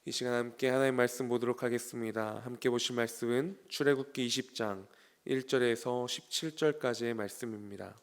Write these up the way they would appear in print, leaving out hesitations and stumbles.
이 시간 함께 하나님 말씀 보도록 하겠습니다. 함께 보실 말씀은 출애굽기 20장 1절에서 17절까지의 말씀입니다.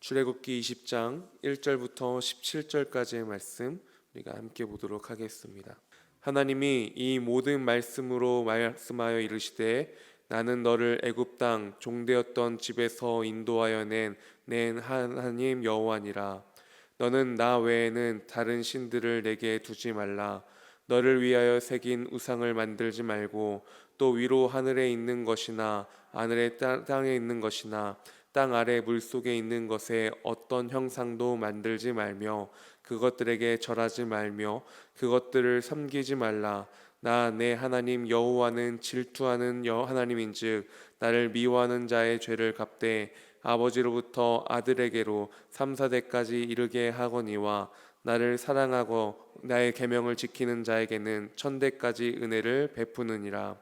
출애굽기 20장 1절부터 17절까지의 말씀 우리가 함께 보도록 하겠습니다. 하나님이 이 모든 말씀으로 말씀하여 이르시되 나는 너를 애굽 땅 종되었던 집에서 인도하여 낸 하나님 여호와니라. 너는 나 외에는 다른 신들을 내게 두지 말라. 너를 위하여 새긴 우상을 만들지 말고 또 위로 하늘에 있는 것이나 하늘의 땅에 있는 것이나 땅 아래 물속에 있는 것에 어떤 형상도 만들지 말며 그것들에게 절하지 말며 그것들을 섬기지 말라. 나 내 하나님 여호와는 질투하는 하나님인즉 나를 미워하는 자의 죄를 갚되 아버지로부터 아들에게로 3, 4대까지 이르게 하거니와 나를 사랑하고 나의 계명을 지키는 자에게는 1000대까지 은혜를 베푸느니라.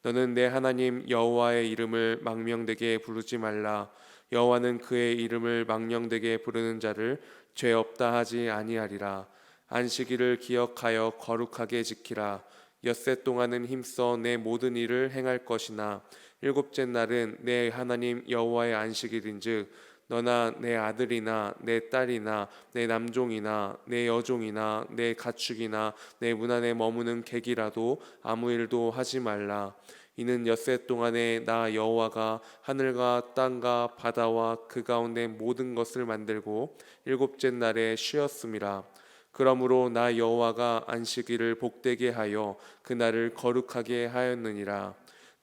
너는 내 하나님 여호와의 이름을 망명되게 부르지 말라. 여호와는 그의 이름을 망령되게 부르는 자를 죄 없다 하지 아니하리라. 안식일을 기억하여 거룩하게 지키라. 엿새 동안은 힘써 내 모든 일을 행할 것이나 일곱째 날은 내 하나님 여호와의 안식일인즉 너나 내 아들이나 내 딸이나 내 남종이나 내 여종이나 내 가축이나 내 문 안에 머무는 객이라도 아무 일도 하지 말라. 이는 엿새 동안에 나 여호와가 하늘과 땅과 바다와 그 가운데 모든 것을 만들고 일곱째 날에 쉬었음이라. 그러므로 나 여호와가 안식일을 복되게 하여 그날을 거룩하게 하였느니라.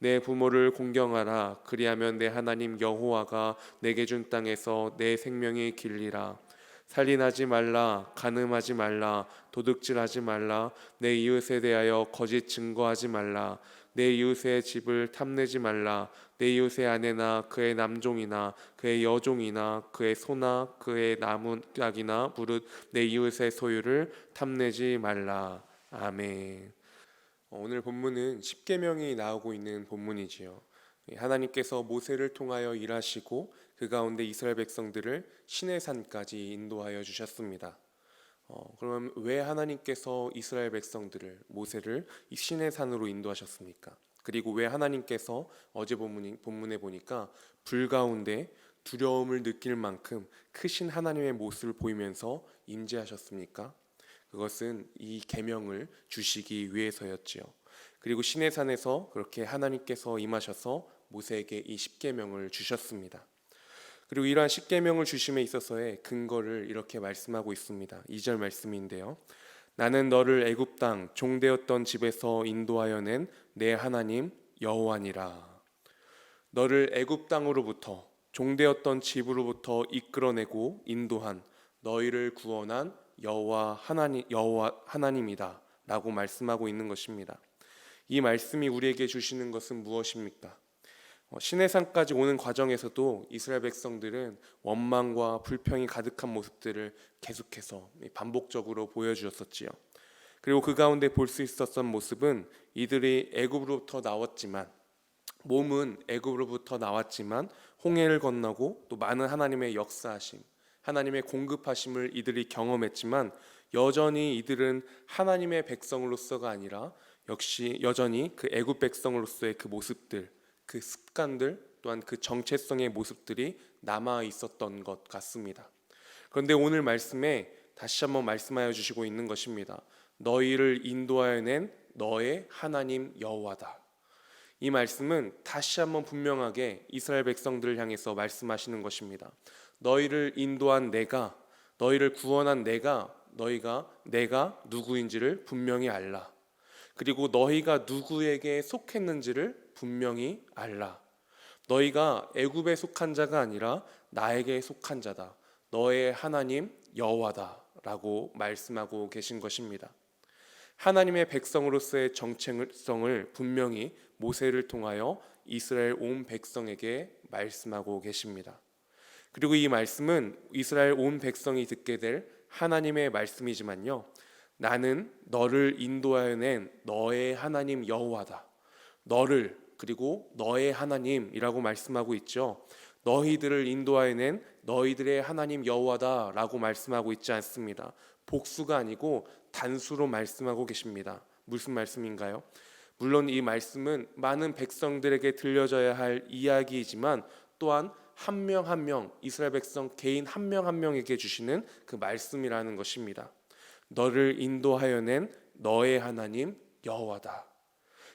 내 부모를 공경하라. 그리하면 내 하나님 여호와가 내게 준 땅에서 내 생명이 길리라. 살인하지 말라. 간음하지 말라. 도둑질하지 말라. 내 이웃에 대하여 거짓 증거하지 말라. 내 이웃의 집을 탐내지 말라. 내 이웃의 아내나 그의 남종이나 그의 여종이나 그의 소나 그의 나무약이나 무릇 내 이웃의 소유를 탐내지 말라. 아멘. 오늘 본문은 십계명이 나오고 있는 본문이지요. 하나님께서 모세를 통하여 일하시고 그 가운데 이스라엘 백성들을 시내산까지 인도하여 주셨습니다. 그러면 왜 하나님께서 이스라엘 백성들을 모세를 이 시내산으로 인도하셨습니까? 그리고 왜 하나님께서 어제 본문에 보니까 불 가운데 두려움을 느낄 만큼 크신 하나님의 모습을 보이면서 임재하셨습니까? 그것은 이 계명을 주시기 위해서였지요. 그리고 시내산에서 그렇게 하나님께서 임하셔서 모세에게 이 십계명을 주셨습니다. 그리고 이러한 십계명을 주심에 있어서의 근거를 이렇게 말씀하고 있습니다. 2절 말씀인데요. 나는 너를 애굽 땅 종되었던 집에서 인도하여 낸 내 하나님 여호와니라. 너를 애굽 땅으로부터 종되었던 집으로부터 이끌어내고 인도한 너희를 구원한 여호와 하나님이다 라고 말씀하고 있는 것입니다. 이 말씀이 우리에게 주시는 것은 무엇입니까? 시내산까지 오는 과정에서도 이스라엘 백성들은 원망과 불평이 가득한 모습들을 계속해서 반복적으로 보여주었었지요. 그리고 그 가운데 볼 수 있었던 모습은 이들이 애굽으로부터 나왔지만 몸은 애굽으로부터 나왔지만 홍해를 건너고 또 많은 하나님의 역사하심, 하나님의 공급하심을 이들이 경험했지만 여전히 이들은 하나님의 백성으로서가 아니라 역시 여전히 그 애굽 백성으로서의 그 모습들, 그 습관들 또한 그 정체성의 모습들이 남아 있었던 것 같습니다. 그런데 오늘 말씀에 다시 한번 말씀하여 주시고 있는 것입니다. 너희를 인도하여 낸 너의 하나님 여호와다. 이 말씀은 다시 한번 분명하게 이스라엘 백성들을 향해서 말씀하시는 것입니다. 너희를 인도한 내가, 너희를 구원한 내가 누구인지를 분명히 알라. 그리고 너희가 누구에게 속했는지를 분명히 알라. 너희가 애굽에 속한 자가 아니라 나에게 속한 자다. 너의 하나님 여호와다 라고 말씀하고 계신 것입니다. 하나님의 백성으로서의 정체성을 분명히 모세를 통하여 이스라엘 온 백성에게 말씀하고 계십니다. 그리고 이 말씀은 이스라엘 온 백성이 듣게 될 하나님의 말씀이지만요, 나는 너를 인도하여 낸 너의 하나님 여호와다. 너를 그리고 너의 하나님이라고 말씀하고 있죠. 너희들을 인도하여 낸 너희들의 하나님 여호와다라고 말씀하고 있지 않습니다. 복수가 아니고 단수로 말씀하고 계십니다. 무슨 말씀인가요? 물론 이 말씀은 많은 백성들에게 들려져야 할 이야기이지만 또한 한 명 한 명, 이스라엘 백성 개인 한 명 한 명에게 주시는 그 말씀이라는 것입니다. 너를 인도하여 낸 너의 하나님 여호와다.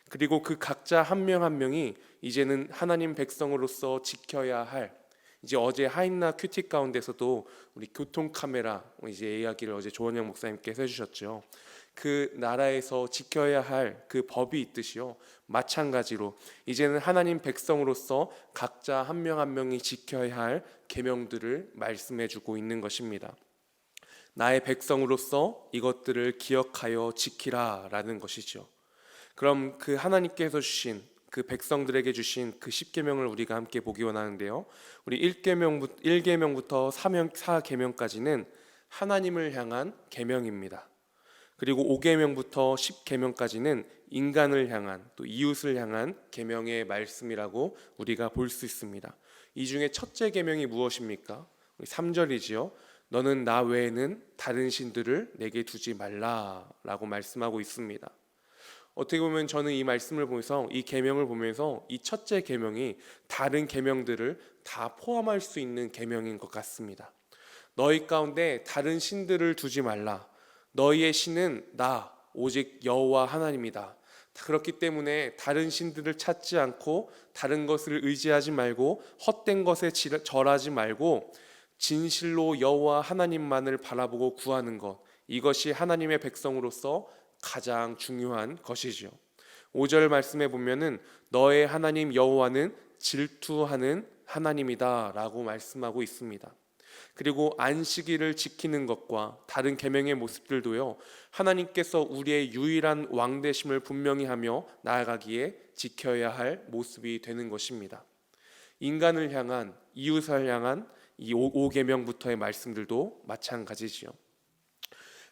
그리고 그 각자 한 명 한 명이 이제는 하나님 백성으로서 지켜야 할, 이제 어제 하인나 큐티 가운데서도 우리 교통 카메라 이제 이야기를 어제 조원영 목사님께서 해주셨죠. 그 나라에서 지켜야 할 그 법이 있듯이요, 마찬가지로 이제는 하나님 백성으로서 각자 한 명 한 명이 지켜야 할 계명들을 말씀해주고 있는 것입니다. 나의 백성으로서 이것들을 기억하여 지키라라는 것이죠. 그럼 그 하나님께서 주신 그 백성들에게 주신 그 10계명을 우리가 함께 보기 원하는데요. 우리 1계명부터 4계명까지는 하나님을 향한 계명입니다. 그리고 5계명부터 10계명까지는 인간을 향한, 또 이웃을 향한 계명의 말씀이라고 우리가 볼 수 있습니다. 이 중에 첫째 계명이 무엇입니까? 3절이지요. 너는 나 외에는 다른 신들을 내게 두지 말라라고 말씀하고 있습니다. 어떻게 보면 저는 이 말씀을 보면서, 이 계명을 보면서 이 첫째 계명이 다른 계명들을 다 포함할 수 있는 계명인 것 같습니다. 너희 가운데 다른 신들을 두지 말라. 너희의 신은 나 오직 여호와 하나님이다. 그렇기 때문에 다른 신들을 찾지 않고 다른 것을 의지하지 말고 헛된 것에 절하지 말고 진실로 여호와 하나님만을 바라보고 구하는 것, 이것이 하나님의 백성으로서 가장 중요한 것이죠. 5절 말씀에 보면은 너의 하나님 여호와는 질투하는 하나님이다 라고 말씀하고 있습니다. 그리고 안식일을 지키는 것과 다른 계명의 모습들도요, 하나님께서 우리의 유일한 왕되심을 분명히 하며 나아가기에 지켜야 할 모습이 되는 것입니다. 인간을 향한, 이웃을 향한 이 5계명부터의 말씀들도 마찬가지지요.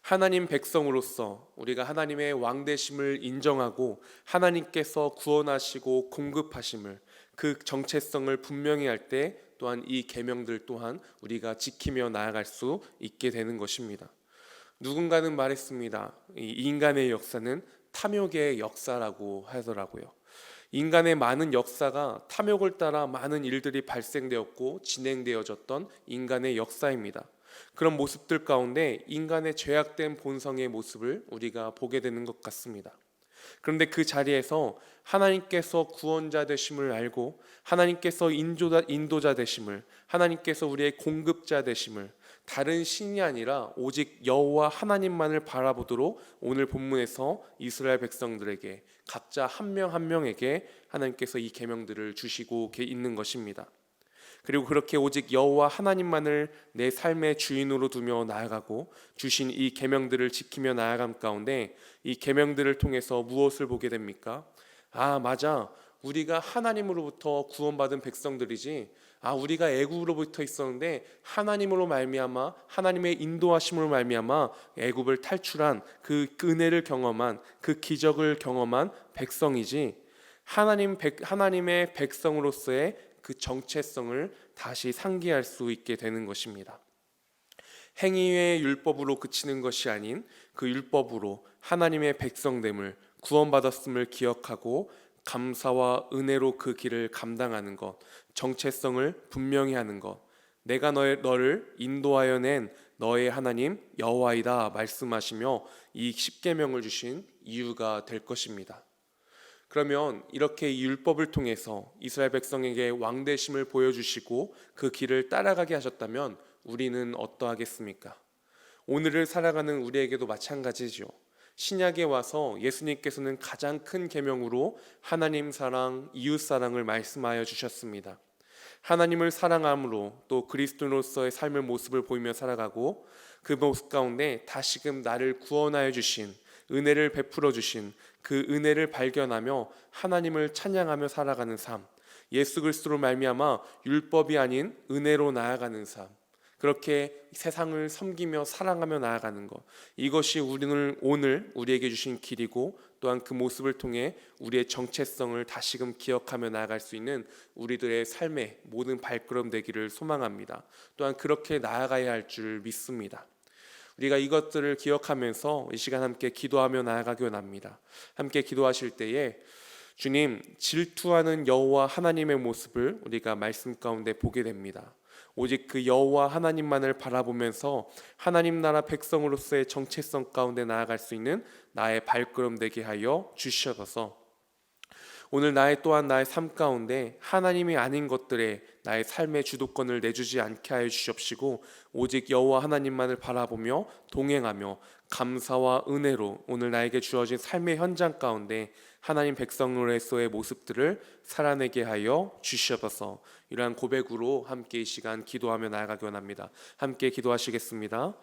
하나님 백성으로서 우리가 하나님의 왕되심을 인정하고 하나님께서 구원하시고 공급하심을, 그 정체성을 분명히 할 때 또한 이 계명들 또한 우리가 지키며 나아갈 수 있게 되는 것입니다. 누군가는 말했습니다. 이 인간의 역사는 탐욕의 역사라고 하더라고요. 인간의 많은 역사가 탐욕을 따라 많은 일들이 발생되었고 진행되어졌던 인간의 역사입니다. 그런 모습들 가운데 인간의 죄악된 본성의 모습을 우리가 보게 되는 것 같습니다. 그런데 그 자리에서 하나님께서 구원자 되심을 알고 하나님께서 인도자 되심을, 하나님께서 우리의 공급자 되심을, 다른 신이 아니라 오직 여호와 하나님만을 바라보도록 오늘 본문에서 이스라엘 백성들에게 각자 한 명 한 명에게 하나님께서 이 계명들을 주시고 있는 것입니다. 그리고 그렇게 오직 여호와 하나님만을 내 삶의 주인으로 두며 나아가고 주신 이 계명들을 지키며 나아감 가운데 이 계명들을 통해서 무엇을 보게 됩니까? 아, 맞아. 우리가 하나님으로부터 구원받은 백성들이지. 아, 우리가 애굽으로부터 있었는데 하나님으로 말미암아, 하나님의 인도하심으로 말미암아 애굽을 탈출한 그 은혜를 경험한, 그 기적을 경험한 백성이지. 하나님의 백성으로서의 그 정체성을 다시 상기할 수 있게 되는 것입니다. 행위의 율법으로 그치는 것이 아닌 그 율법으로 하나님의 백성됨을, 구원받았음을 기억하고 감사와 은혜로 그 길을 감당하는 것, 정체성을 분명히 하는 것, 내가 너를 인도하여 낸 너의 하나님 여호와이다 말씀하시며 이 십계명을 주신 이유가 될 것입니다. 그러면 이렇게 이 율법을 통해서 이스라엘 백성에게 왕되심을 보여주시고 그 길을 따라가게 하셨다면 우리는 어떠하겠습니까? 오늘을 살아가는 우리에게도 마찬가지죠. 신약에 와서 예수님께서는 가장 큰 계명으로 하나님 사랑, 이웃 사랑을 말씀하여 주셨습니다. 하나님을 사랑함으로 또 그리스도인으로서의 삶의 모습을 보이며 살아가고 그 모습 가운데 다시금 나를 구원하여 주신, 은혜를 베풀어 주신 그 은혜를 발견하며 하나님을 찬양하며 살아가는 삶, 예수 그리스도로 말미암아 율법이 아닌 은혜로 나아가는 삶, 그렇게 세상을 섬기며 사랑하며 나아가는 것, 이것이 우리는 오늘 우리에게 주신 길이고, 또한 그 모습을 통해 우리의 정체성을 다시금 기억하며 나아갈 수 있는 우리들의 삶의 모든 발걸음 되기를 소망합니다. 또한 그렇게 나아가야 할 줄 믿습니다. 우리가 이것들을 기억하면서 이 시간 함께 기도하며 나아가기 원합니다. 함께 기도하실 때에 주님, 질투하는 여호와 하나님의 모습을 우리가 말씀 가운데 보게 됩니다. 오직 그 여호와 하나님만을 바라보면서 하나님 나라 백성으로서의 정체성 가운데 나아갈 수 있는 나의 발걸음 되게 하여 주시옵소서. 오늘 또한 나의 삶 가운데 하나님이 아닌 것들에 나의 삶의 주도권을 내주지 않게 하여 주시옵시고, 오직 여호와 하나님만을 바라보며 동행하며 감사와 은혜로 오늘 나에게 주어진 삶의 현장 가운데 하나님 백성으로서의 모습들을 살아내게 하여 주시옵소서. 이러한 고백으로 함께 이 시간 기도하며 나아가기 원합니다. 함께 기도하시겠습니다.